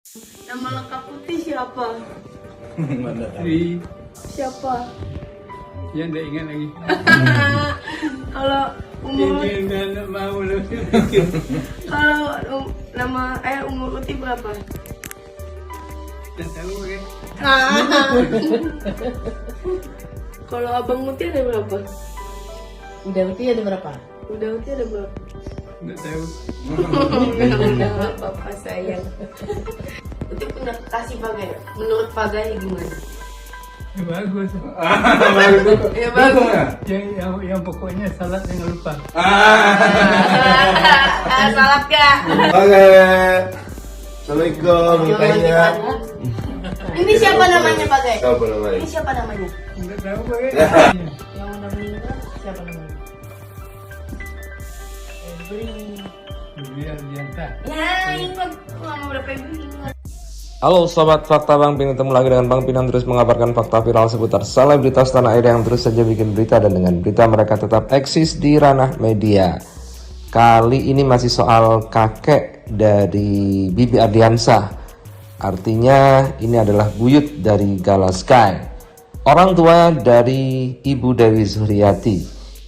Nama lengkap Putih siapa? Mana tahu? Siapa? Ya enggak ingat lagi. Kalau umur Ini enggak mau lebih. kalau nama umur Putih berapa? Tak tahu kan? Kalau Abang Putih ada berapa? Udah Uti ada berapa? Udah Putih ada berapa? Tak tahu. Udah Bapak sayang. Putih punya kasih Pagai. Menurut Pagai gimana? Ya, bagus. Ya bagus. Yang pokoknya salat jangan lupa. Salat ya. Oke. Assalamualaikum. Tanya. Ini siapa namanya Pagai? Siapa namanya? Ini siapa namanya? Enggak tahu kan? Yang udah meninggal siapa namanya? Biar biasa. Ya ingat. Lama berapa ingat. Halo Sobat Fakta Bang Pin, ketemu lagi dengan Bang Pin yang terus mengabarkan fakta viral seputar selebritas tanah air yang terus saja bikin berita, dan dengan berita mereka tetap eksis di ranah media. Kali ini masih soal kakek dari Bibi Ardiansah. Artinya ini adalah buyut dari Gala Sky, orang tua dari Ibu Dewi Zuhriati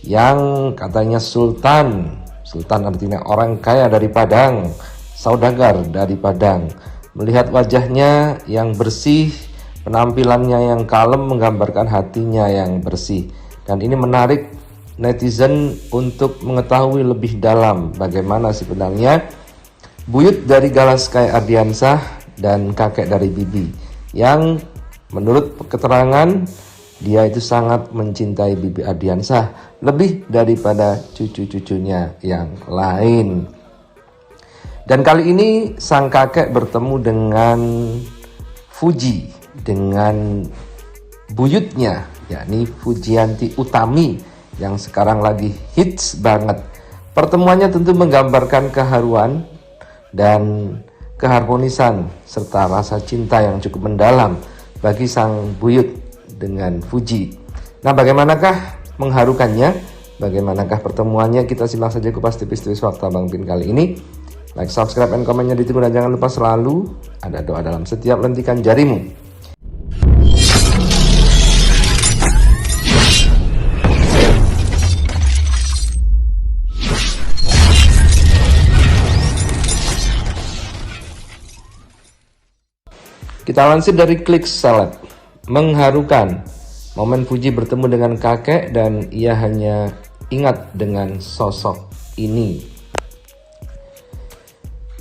yang katanya sultan artinya orang kaya dari Padang, saudagar dari Padang. Melihat wajahnya yang bersih, penampilannya yang kalem menggambarkan hatinya yang bersih. Dan ini menarik netizen untuk mengetahui lebih dalam bagaimana sebenarnya buyut dari Gala Sky Ardiansah dan kakek dari Bibi, yang menurut keterangan dia itu sangat mencintai Bibi Ardiansah lebih daripada cucu-cucunya yang lain. Dan kali ini sang kakek bertemu dengan Fuji, dengan buyutnya, yakni Fujianti Utami yang sekarang lagi hits banget. Pertemuannya tentu menggambarkan keharuan dan keharmonisan serta rasa cinta yang cukup mendalam bagi sang buyut dengan Fuji. Nah, bagaimanakah mengharukannya? Bagaimanakah pertemuannya? Kita simak saja kupas tipis-tipis fakta Bang Pin kali ini. Like, subscribe, dan komennya ditunggu, dan jangan lupa selalu ada doa dalam setiap lentikan jarimu. Kita lansir dari Klik Seleb. Mengharukan, momen Fuji bertemu dengan kakek dan ia hanya ingat dengan sosok ini.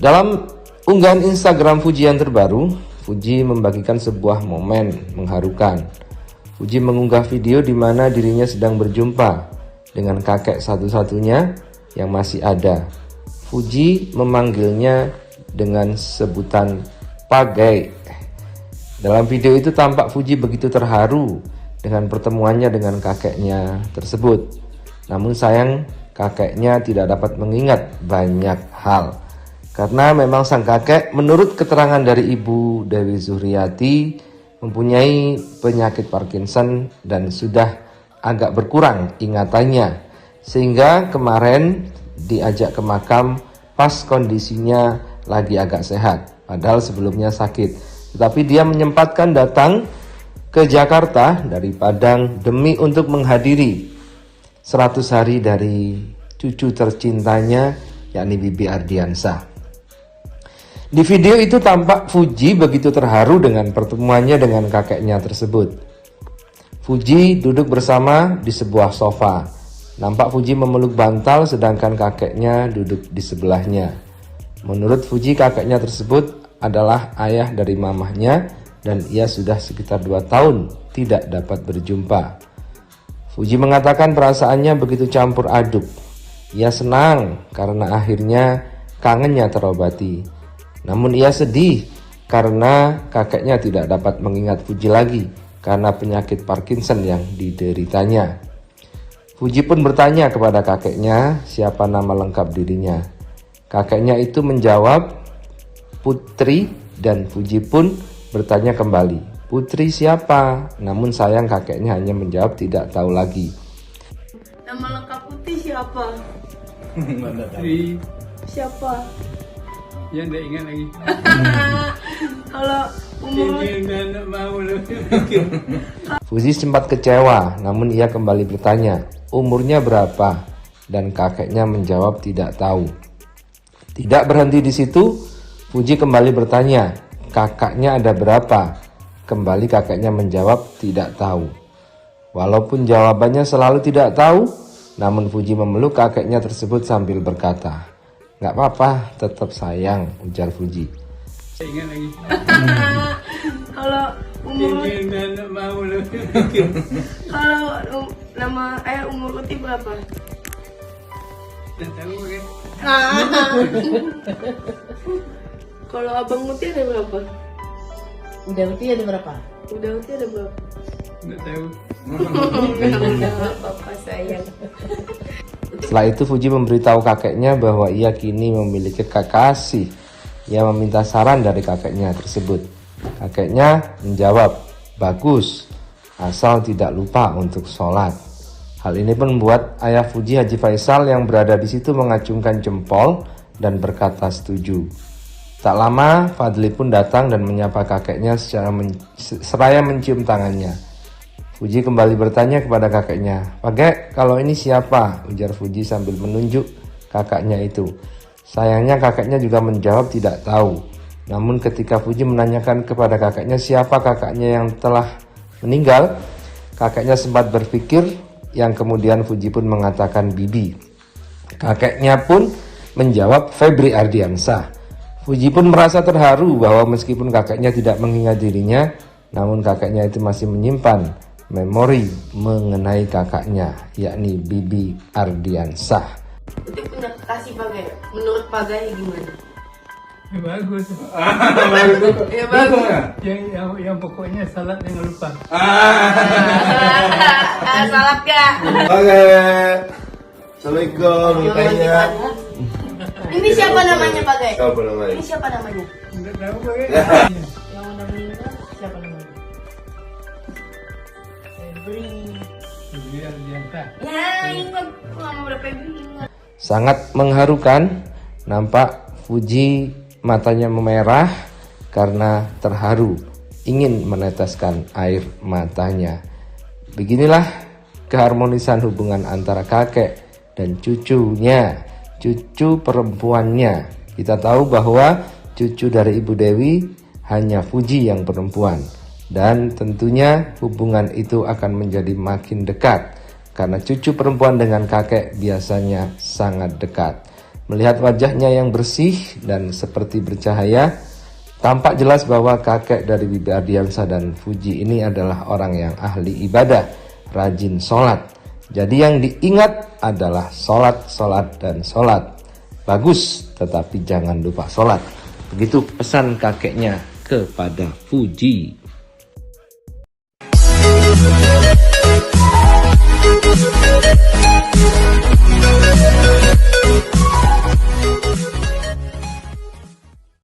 Dalam unggahan Instagram Fuji yang terbaru, Fuji membagikan sebuah momen mengharukan. Fuji mengunggah video di mana dirinya sedang berjumpa dengan kakek satu-satunya yang masih ada. Fuji memanggilnya dengan sebutan Pagai. Dalam video itu tampak Fuji begitu terharu dengan pertemuannya dengan kakeknya tersebut. Namun sayang, kakeknya tidak dapat mengingat banyak hal. Karena memang sang kakek menurut keterangan dari Ibu Dewi Zuhriati mempunyai penyakit Parkinson dan sudah agak berkurang ingatannya. Sehingga kemarin diajak ke makam pas kondisinya lagi agak sehat, padahal sebelumnya sakit. Tetapi dia menyempatkan datang ke Jakarta dari Padang demi untuk menghadiri 100 hari dari cucu tercintanya, yakni Bibi Ardiansah. Di video itu tampak Fuji begitu terharu dengan pertemuannya dengan kakeknya tersebut. Fuji duduk bersama di sebuah sofa. Nampak Fuji memeluk bantal sedangkan kakeknya duduk di sebelahnya. Menurut Fuji, kakeknya tersebut adalah ayah dari mamahnya dan ia sudah sekitar 2 tahun tidak dapat berjumpa. Fuji mengatakan perasaannya begitu campur aduk. Ia senang karena akhirnya kangennya terobati. Namun ia sedih karena kakeknya tidak dapat mengingat Fuji lagi karena penyakit Parkinson yang dideritanya. Fuji pun bertanya kepada kakeknya siapa nama lengkap dirinya. Kakeknya itu menjawab Putri, dan Fuji pun bertanya kembali, Putri siapa? Namun sayang kakeknya hanya menjawab tidak tahu lagi. Nama lengkap Putih siapa? Mana tahu? Siapa? Ya enggak ingat lagi. umur Ini nggak mau lebih. Fuji sempat kecewa, namun ia kembali bertanya, umurnya berapa? Dan kakeknya menjawab tidak tahu. Tidak berhenti di situ, Fuji kembali bertanya, kakaknya ada berapa? Kembali kakeknya menjawab tidak tahu. Walaupun jawabannya selalu tidak tahu, namun Fuji memeluk kakeknya tersebut sambil berkata, "Nggak apa-apa, tetap sayang," ujar Fuji. Saya ingat lagi. kalau umur Ini nggak mau lebih. kalau nama umur Uti berapa? Tak tahu kan? Kalau abang Uti ada berapa? Udah Uti ada berapa? Udah Uti ada berapa? Nggak tahu. Papa sayang. Setelah itu Fuji memberitahu kakeknya bahwa ia kini memiliki kekasih. Ia meminta saran dari kakeknya tersebut. Kakeknya menjawab, bagus, asal tidak lupa untuk sholat. Hal ini pun membuat ayah Fuji, Haji Faisal, yang berada di situ mengacungkan jempol dan berkata setuju. Tak lama Fadli pun datang dan menyapa kakeknya seraya mencium tangannya. Fuji kembali bertanya kepada kakeknya, "Pak, kalau ini siapa?" ujar Fuji sambil menunjuk kakaknya itu. Sayangnya kakeknya juga menjawab tidak tahu. Namun ketika Fuji menanyakan kepada kakeknya siapa kakaknya yang telah meninggal, kakeknya sempat berpikir, yang kemudian Fuji pun mengatakan Bibi. Kakeknya pun menjawab Febri Ardiansah. Fuji pun merasa terharu bahwa meskipun kakeknya tidak mengingat dirinya, namun kakeknya itu masih menyimpan memori mengenai kakaknya, yakni Bibi Ardiansah. Uti punya kekasih Pagai. Menurut Pagai gimana? Ya bagus. Ya bagus. Yang pokoknya salat jangan lupa. Salat Kak. Oke. Assalamualaikum. Makanya. Ini siapa namanya Pagai? Siapa namanya? Ini siapa namanya? Nggak tahu kan? Yang udah meninggal siapa namanya? Febri. Biar diangkat. Ya ingat. Lama berapa ingat? Sangat mengharukan, nampak Fuji matanya memerah karena terharu, ingin meneteskan air matanya. Beginilah keharmonisan hubungan antara kakek dan cucunya, cucu perempuannya. Kita tahu bahwa cucu dari Ibu Dewi hanya Fuji yang perempuan. Dan tentunya hubungan itu akan menjadi makin dekat. Karena cucu perempuan dengan kakek biasanya sangat dekat. Melihat wajahnya yang bersih dan seperti bercahaya, tampak jelas bahwa kakek dari Bibi Ardiansah dan Fuji ini adalah orang yang ahli ibadah, rajin sholat. Jadi yang diingat adalah sholat, sholat, dan sholat. Bagus, tetapi jangan lupa sholat. Begitu pesan kakeknya kepada Fuji. We'll be right back.